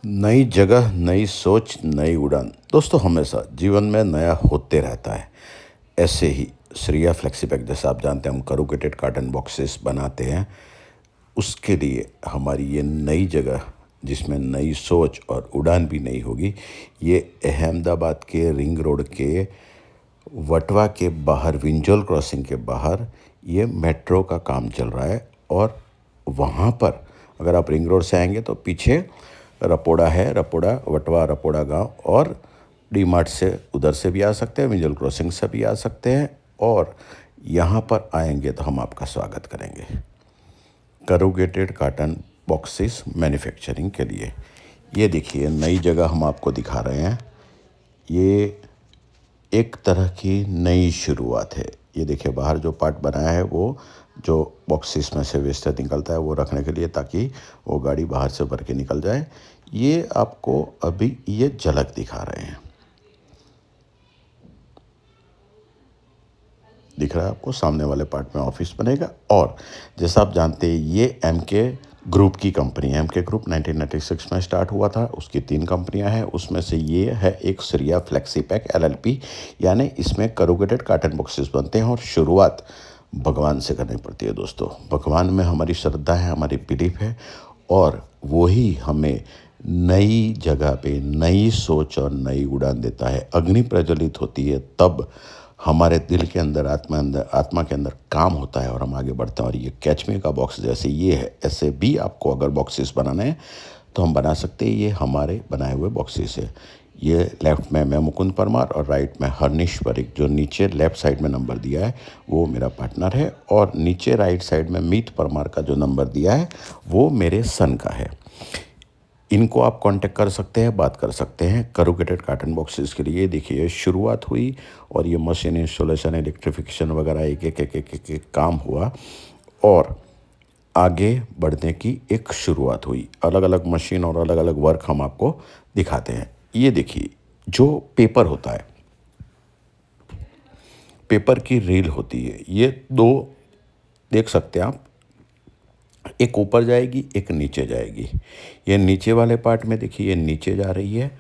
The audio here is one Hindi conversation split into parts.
नई जगह, नई सोच, नई उड़ान। दोस्तों हमेशा जीवन में नया होते रहता है। ऐसे ही श्रेया फ्लेक्सीपैक जैसा आप जानते हैं हम करूगेटेड कार्टन बॉक्सेस बनाते हैं। उसके लिए हमारी ये नई जगह जिसमें नई सोच और उड़ान भी नई होगी, ये अहमदाबाद के रिंग रोड के वटवा के बाहर विंजोल क्रॉसिंग के बाहर ये मेट्रो का काम चल रहा है। और वहाँ पर अगर आप रिंग रोड से आएंगे तो पीछे रपोड़ा है, रपोड़ा वटवा रपोड़ा गांव, और डी मार्ट से उधर से भी आ सकते हैं, विंजोल क्रॉसिंग से भी आ सकते हैं। और यहाँ पर आएंगे तो हम आपका स्वागत करेंगे करूगेटेड कार्टन बॉक्सेस मैन्युफैक्चरिंग के लिए। ये देखिए नई जगह हम आपको दिखा रहे हैं। ये एक तरह की नई शुरुआत है। ये देखिए बाहर जो पार्ट बनाया है वो जो बॉक्सेस में से वेस्ट निकलता है वो रखने के लिए, ताकि वो गाड़ी बाहर से भर के निकल जाए। ये आपको अभी ये झलक दिखा रहे हैं। दिख रहा है आपको, सामने वाले पार्ट में ऑफिस बनेगा। और जैसा आप जानते हैं ये एम के ग्रुप की कंपनी है। एम के ग्रुप 1996 में स्टार्ट हुआ था। उसकी 3 कंपनियां हैं, उसमें से ये है एक श्रेया फ्लेक्सीपैक LLP। यानी इसमें करूगेटेड कार्टन बॉक्सेस बनते हैं। और शुरुआत भगवान से करनी पड़ती है दोस्तों। भगवान में हमारी श्रद्धा है, हमारी बिलीफ है, और वही हमें नई जगह पे नई सोच और नई उड़ान देता है। अग्नि प्रज्वलित होती है तब हमारे दिल के अंदर आत्मा के अंदर काम होता है और हम आगे बढ़ते हैं। और ये कैच मी का बॉक्स जैसे ये है, ऐसे भी आपको अगर बॉक्सेस बनाने हैं तो हम बना सकते हैं। ये हमारे बनाए हुए बॉक्सेस है। ये लेफ्ट में मैं मुकुंद परमार और राइट में हरनिश परिक, जो नीचे लेफ्ट साइड में नंबर दिया है वो मेरा पार्टनर है। और नीचे राइट साइड में मीत परमार का जो नंबर दिया है वो मेरे सन का है। इनको आप कांटेक्ट कर सकते हैं, बात कर सकते हैं करूगेटेड कार्टन बॉक्सेस के लिए। देखिए शुरुआत हुई और ये मशीन इंस्टॉलेशन, इलेक्ट्रिफिकेशन वगैरह एक काम हुआ और आगे बढ़ने की एक शुरुआत हुई। अलग अलग मशीन और अलग अलग वर्क हम आपको दिखाते हैं। ये देखिए जो पेपर होता है, पेपर की रील होती है, ये 2 देख सकते हैं आप। एक ऊपर जाएगी, एक नीचे जाएगी। ये नीचे वाले पार्ट में देखिए ये नीचे जा रही है,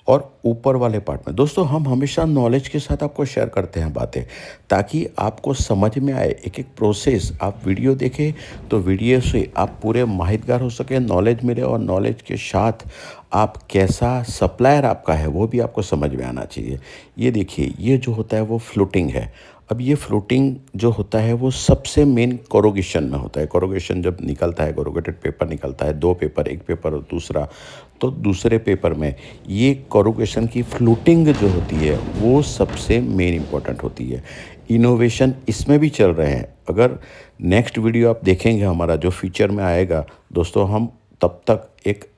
और ऊपर वाले पार्ट में दोस्तों हम हमेशा नॉलेज के साथ आपको शेयर करते हैं बातें, ताकि आपको समझ में आए एक एक प्रोसेस। आप वीडियो देखें तो वीडियो से आप पूरे माहितगार हो सके, नॉलेज मिले, और नॉलेज के साथ आप कैसा सप्लायर आपका है वो भी आपको समझ में आना चाहिए। ये देखिए ये जो होता है वो फ्लोटिंग है। अब ये फ्लोटिंग जो होता है वो सबसे मेन कोरोगेशन में होता है। कोरोगेशन जब निकलता है, कोरोगेटेड पेपर निकलता है, 2 पेपर, एक पेपर और दूसरा, तो दूसरे पेपर में ये कोरोगेशन की फ्लोटिंग जो होती है वो सबसे मेन इम्पॉर्टेंट होती है। इनोवेशन इसमें भी चल रहे हैं। अगर नेक्स्ट वीडियो आप देखेंगे हमारा जो फ्यूचर में आएगा दोस्तों, हम तब तक एक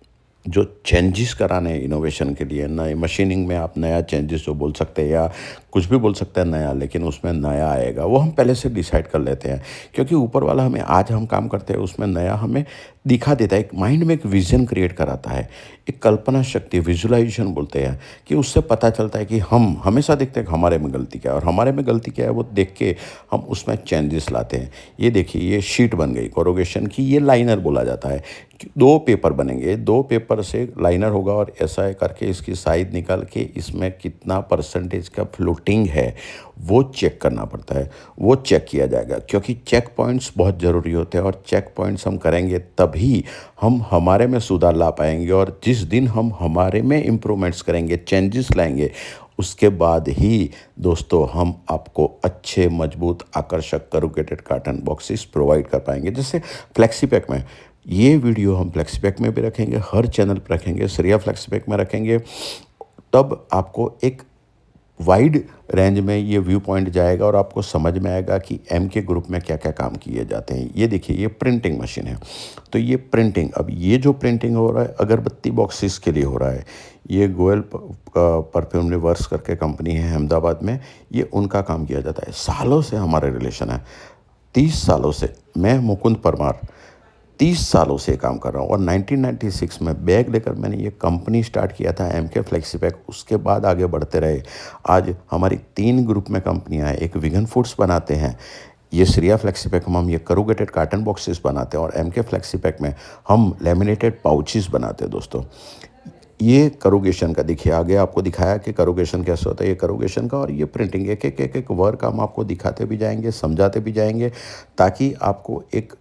जो चेंजेस कराने हैं इनोवेशन के लिए, नए मशीनिंग में आप नया चेंजेस जो बोल सकते हैं या कुछ भी बोल सकते हैं नया, लेकिन उसमें नया आएगा वो हम पहले से डिसाइड कर लेते हैं। क्योंकि ऊपर वाला हमें आज हम काम करते हैं उसमें नया हमें दिखा देता है। एक माइंड में एक विजन क्रिएट कराता है, एक कल्पना शक्ति, विजुलाइजेशन बोलते हैं, कि उससे पता चलता है कि हम हमेशा देखते हैं कि हमारे में गलती क्या है, और हमारे में गलती क्या है वो देख के हम उसमें चेंजेस लाते हैं। ये देखिए ये शीट बन गई कोरोगेशन की, ये लाइनर बोला जाता है। 2 पेपर बनेंगे, 2 पेपर से लाइनर होगा, और ऐसा करके इसकी साइज निकाल के इसमें कितना परसेंटेज का फ्लोटिंग है वो चेक करना पड़ता है। वो चेक किया जाएगा, क्योंकि चेक पॉइंट्स बहुत ज़रूरी होते हैं, और चेक पॉइंट्स हम करेंगे तभी हम हमारे में सुधार ला पाएंगे। और जिस दिन हम हमारे में इम्प्रूवमेंट्स करेंगे, चेंजेस लाएंगे, उसके बाद ही दोस्तों हम आपको अच्छे मजबूत आकर्षक करूगेटेड कार्टन बॉक्सेस प्रोवाइड कर पाएंगे। जैसे फ्लेक्सीपैक में, ये वीडियो हम फ्लेक्सीपैक में भी रखेंगे, हर चैनल पर रखेंगे, श्रेया फ्लेक्सीपैक में रखेंगे। तब आपको एक वाइड रेंज में ये व्यू पॉइंट जाएगा और आपको समझ में आएगा कि एम के ग्रुप में क्या क्या काम किए जाते हैं। ये देखिए ये प्रिंटिंग मशीन है। तो ये प्रिंटिंग, अब ये जो प्रिंटिंग हो रहा है अगरबत्ती बॉक्सेस के लिए हो रहा है। ये गोयल परफ्यूमरी वर्क्स करके कंपनी है अहमदाबाद में, ये उनका काम किया जाता है। सालों से हमारे रिलेशन है, 30 सालों से। मैं मुकुंद परमार 30 सालों से काम कर रहा हूँ, और 1996 में बैग लेकर मैंने ये कंपनी स्टार्ट किया था एम के फ्लेक्सीपैक। उसके बाद आगे बढ़ते रहे। आज हमारी 3 ग्रुप में कंपनियाँ हैं। एक विगन फूड्स बनाते हैं, ये श्रेया फ्लेक्सी पैक में हम ये करूगेटेड कार्टन बॉक्सेस बनाते हैं और एमके फ्लेक्सी पैक में हम लेमिनेटेड पाउचेस बनाते हैं दोस्तों। ये करूगेशन का देखिए, आगे आपको दिखाया कि करूगेशन कैसे होता है, ये करूगेशन का और ये प्रिंटिंग, एक वर्क हम आपको दिखाते भी जाएंगे, समझाते भी जाएंगे, ताकि आपको एक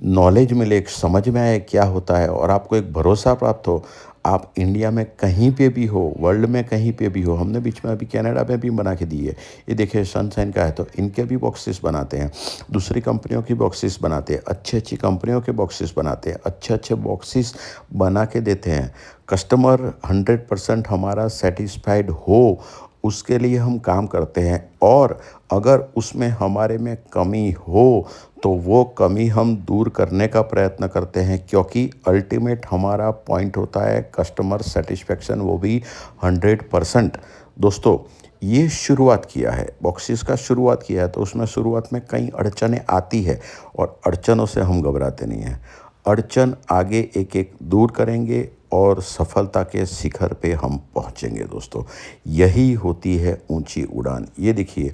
नॉलेज मिले, एक समझ में आए क्या होता है और आपको एक भरोसा प्राप्त हो। आप इंडिया में कहीं पे भी हो, वर्ल्ड में कहीं पे भी हो, हमने बीच में अभी कनाडा में भी बना के दी है। ये देखिए सनशाइन का है, तो इनके भी बॉक्सेस बनाते हैं, दूसरी कंपनियों की बॉक्सेस बनाते हैं, अच्छी कंपनियों के बॉक्सेस बनाते हैं, अच्छे बॉक्सेस बना के देते हैं। कस्टमर 100% हमारा सेटिस्फाइड हो, उसके लिए हम काम करते हैं, और अगर उसमें हमारे में कमी हो तो वो कमी हम दूर करने का प्रयत्न करते हैं, क्योंकि अल्टीमेट हमारा पॉइंट होता है कस्टमर सेटिस्फेक्शन, वो भी 100%। दोस्तों, ये शुरुआत किया है, बॉक्सेस का शुरुआत किया है, तो उसमें शुरुआत में कई अड़चनें आती है और अड़चनों से हम घबराते नहीं हैं। अड़चन आगे एक एक दूर करेंगे और सफलता के शिखर पे हम पहुंचेंगे दोस्तों। यही होती है ऊंची उड़ान। ये देखिए,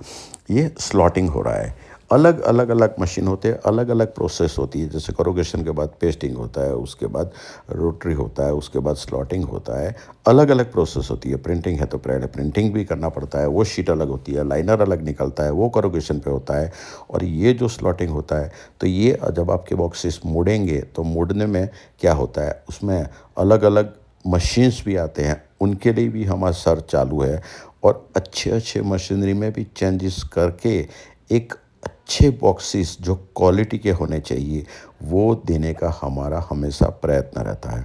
ये स्लॉटिंग हो रहा है, अलग मशीन होते हैं, अलग अलग प्रोसेस होती है। जैसे करूगेशन के बाद पेस्टिंग होता है, उसके बाद रोटरी होता है, उसके बाद स्लॉटिंग होता है, अलग अलग प्रोसेस होती है। प्रिंटिंग है तो पहले प्रिंटिंग भी करना पड़ता है, वो शीट अलग होती है, लाइनर अलग निकलता है, वो करूगेशन पे होता है, और ये जो स्लॉटिंग होता है, तो ये जब आपके बॉक्सेस मोड़ेंगे तो मोड़ने में क्या होता है, उसमें अलग अलग मशीन्स भी आते हैं, उनके लिए भी हमारा सर्च चालू है, और अच्छे मशीनरी में भी चेंजेस करके एक अच्छे बॉक्सेस जो क्वालिटी के होने चाहिए वो देने का हमारा हमेशा प्रयत्न रहता है।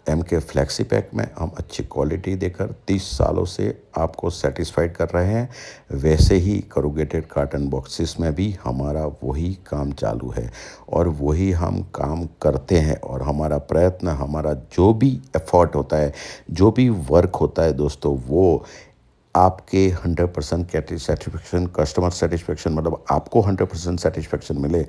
एमके फ्लेक्सी पैक में हम अच्छी क्वालिटी देकर 30 सालों से आपको सेटिस्फाइड कर रहे हैं। वैसे ही करूगेटेड कार्टन बॉक्सेस में भी हमारा वही काम चालू है और वही हम काम करते हैं, और हमारा प्रयत्न, हमारा जो भी एफर्ट होता है, जो भी वर्क होता है दोस्तों, वो आपके 100% सेटिस्फेक्शन, कस्टमर सेटिस्फेक्शन, मतलब आपको 100% सेटिस्फेक्शन मिले,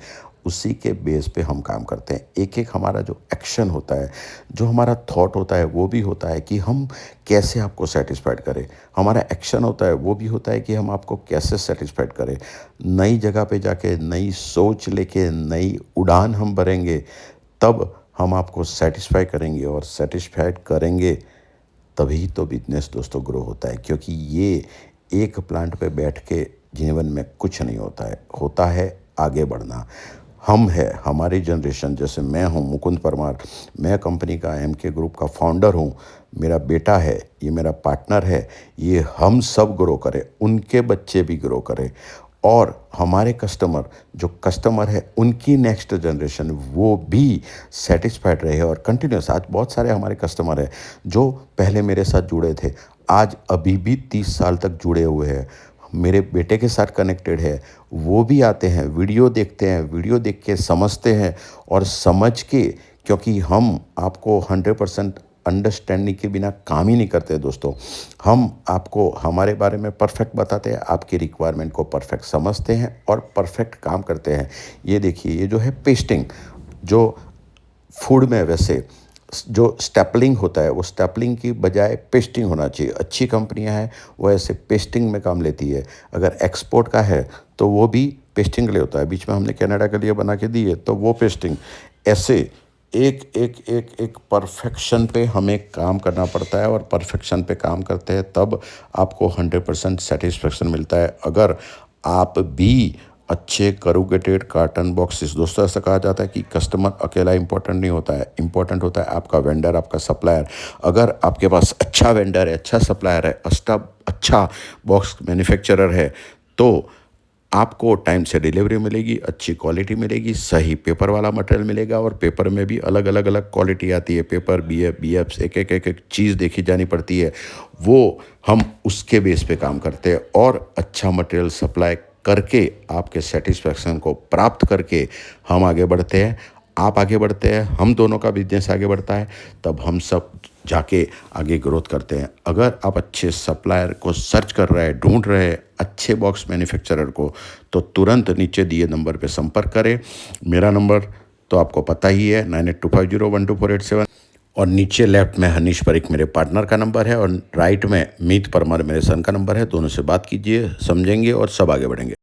उसी के बेस पे हम काम करते हैं। एक हमारा जो एक्शन होता है, जो हमारा थॉट होता है, वो भी होता है कि हम कैसे आपको सेटिस्फाइड करें। हमारा एक्शन होता है, वो भी होता है कि हम आपको कैसे सेटिस्फाइड करें। नई जगह पे जाके नई सोच लेके नई उड़ान हम भरेंगे, तब हम आपको सेटिस्फाई करेंगे, और सेटिस्फाइड करेंगे तभी तो बिजनेस दोस्तों ग्रो होता है। क्योंकि ये एक प्लांट पे बैठ के जीवन में कुछ नहीं होता है आगे बढ़ना। हम है, हमारी जनरेशन, जैसे मैं हूँ मुकुंद परमार, मैं कंपनी का एमके ग्रुप का फाउंडर हूँ, मेरा बेटा है, ये मेरा पार्टनर है, ये हम सब ग्रो करें, उनके बच्चे भी ग्रो करें, और हमारे जो कस्टमर है, उनकी नेक्स्ट जनरेशन वो भी सेटिस्फाइड रहे और कंटिन्यूस। आज बहुत सारे हमारे कस्टमर हैं जो पहले मेरे साथ जुड़े थे, आज अभी भी 30 साल तक जुड़े हुए हैं, मेरे बेटे के साथ कनेक्टेड है, वो भी आते हैं, वीडियो देखते हैं, वीडियो देख के समझते हैं, और समझ के, क्योंकि हम आपको 100% अंडरस्टैंडिंग के बिना काम ही नहीं करते दोस्तों। हम आपको हमारे बारे में परफेक्ट बताते हैं, आपकी रिक्वायरमेंट को परफेक्ट समझते हैं और परफेक्ट काम करते हैं। ये देखिए, ये जो है पेस्टिंग, जो फूड में वैसे जो स्टेपलिंग होता है, वो स्टेपलिंग की बजाय पेस्टिंग होना चाहिए। अच्छी कंपनियां हैं वो ऐसे पेस्टिंग में काम लेती है। अगर एक्सपोर्ट का है तो वो भी पेस्टिंग के लिए होता है। बीच में हमने कनाडा के लिए बना के दी है, तो वो पेस्टिंग, ऐसे एक परफेक्शन पे हमें काम करना पड़ता है, और परफेक्शन पे काम करते हैं तब आपको 100% सेटिस्फेक्शन मिलता है। अगर आप भी अच्छे करूगेटेड कार्टन बॉक्सेस, दोस्तों ऐसा कहा जाता है कि कस्टमर अकेला इंपॉर्टेंट नहीं होता है, इंपॉर्टेंट होता है आपका वेंडर, आपका सप्लायर। अगर आपके पास अच्छा वेंडर है, अच्छा सप्लायर है, अच्छा बॉक्स मैन्युफैक्चरर है, तो आपको टाइम से डिलीवरी मिलेगी, अच्छी क्वालिटी मिलेगी, सही पेपर वाला मटेरियल मिलेगा, और पेपर में भी अलग क्वालिटी आती है। पेपर BF एक चीज़ देखी जानी पड़ती है, वो हम उसके बेस पे काम करते हैं, और अच्छा मटेरियल सप्लाई करके आपके सेटिस्फेक्शन को प्राप्त करके हम आगे बढ़ते हैं, आप आगे बढ़ते हैं, हम दोनों का बिजनेस आगे बढ़ता है, तब हम सब जाके आगे ग्रोथ करते हैं। अगर आप अच्छे सप्लायर को सर्च कर रहे हैं, ढूंढ रहे हैं अच्छे बॉक्स मैन्युफैक्चरर को, तो तुरंत नीचे दिए नंबर पे संपर्क करें। मेरा नंबर तो आपको पता ही है, 9825012487, और नीचे लेफ्ट में हनीश परीख मेरे पार्टनर का नंबर है, और राइट में मीत परमार मेरे सन का नंबर है। दोनों से बात कीजिए, समझेंगे और सब आगे बढ़ेंगे।